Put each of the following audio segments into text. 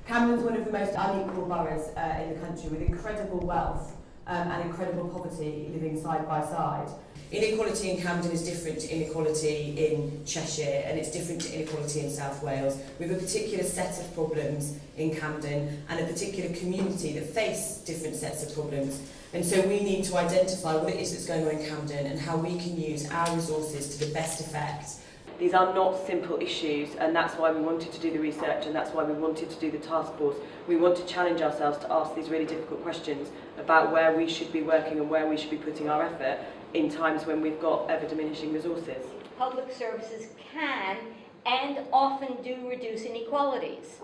Camden's one of the most unequal boroughs in the country, with incredible wealth and incredible poverty living side by side. Inequality in Camden is different to inequality in Cheshire, and it's different to inequality in South Wales. We have a particular set of problems in Camden and a particular community that face different sets of problems. And so we need to identify what it is that's going on in Camden and how we can use our resources to the best effect. These are not simple issues, and that's why we wanted to do the research, and that's why we wanted to do the task force. We want to challenge ourselves to ask these really difficult questions about where we should be working and where we should be putting our effort in times when we've got ever diminishing resources. Public services can and often do reduce inequalities.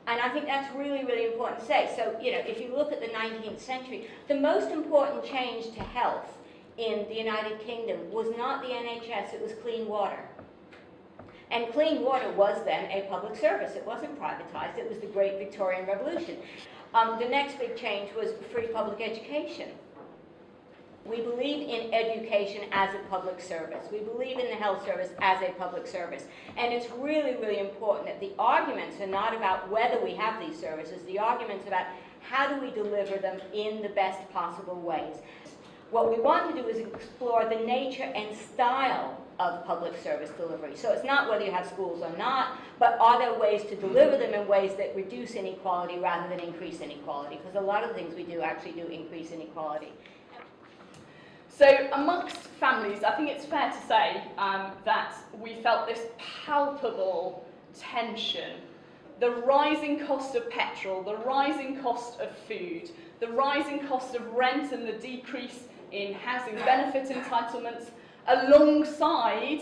And I think that's really, really important to say. So, if you look at the 19th century, the most important change to health in the United Kingdom was not the NHS, it was clean water. And clean water was then a public service. It wasn't privatized, it was the Great Victorian Revolution. The next big change was free public education. We believe in education as a public service. We believe in the health service as a public service. And it's really, really important that the arguments are not about whether we have these services, the arguments about how do we deliver them in the best possible ways. What we want to do is explore the nature and style of public service delivery. So it's not whether you have schools or not, but are there ways to deliver them in ways that reduce inequality rather than increase inequality? Because a lot of the things we do actually do increase inequality. So amongst families, I think it's fair to say that we felt this palpable tension. The rising cost of petrol, the rising cost of food, the rising cost of rent and the decrease in housing benefit entitlements, alongside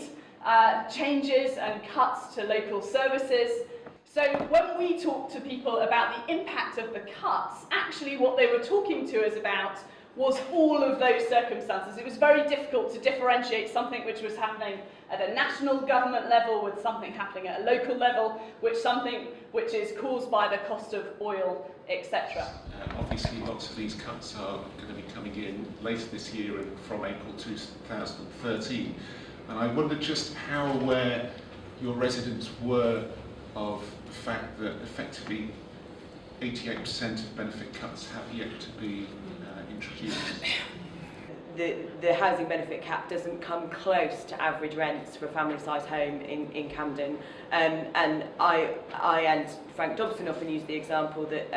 changes and cuts to local services. So when we talk to people about the impact of the cuts, actually what they were talking to us about was all of those circumstances. It was very difficult to differentiate something which was happening at a national government level with something happening at a local level, something which is caused by the cost of oil, etc. Obviously, lots of these cuts are going to be coming in later this year and from April 2013. And I wonder just how aware your residents were of the fact that effectively 88% of benefit cuts have yet to be introduced. The housing benefit cap doesn't come close to average rents for a family-sized home in Camden, and I and Frank Dobson often use the example that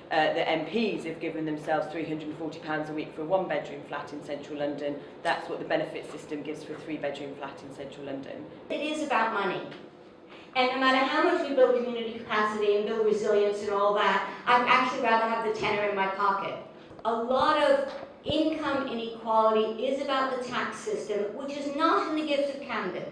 the MPs have given themselves £340 a week for a one-bedroom flat in central London. That's what the benefit system gives for a three-bedroom flat in central London. It is about money. And no matter how much we build community capacity and build resilience and all that, I'd actually rather have the tenner in my pocket. A lot of income inequality is about the tax system, which is not in the gift of Camden.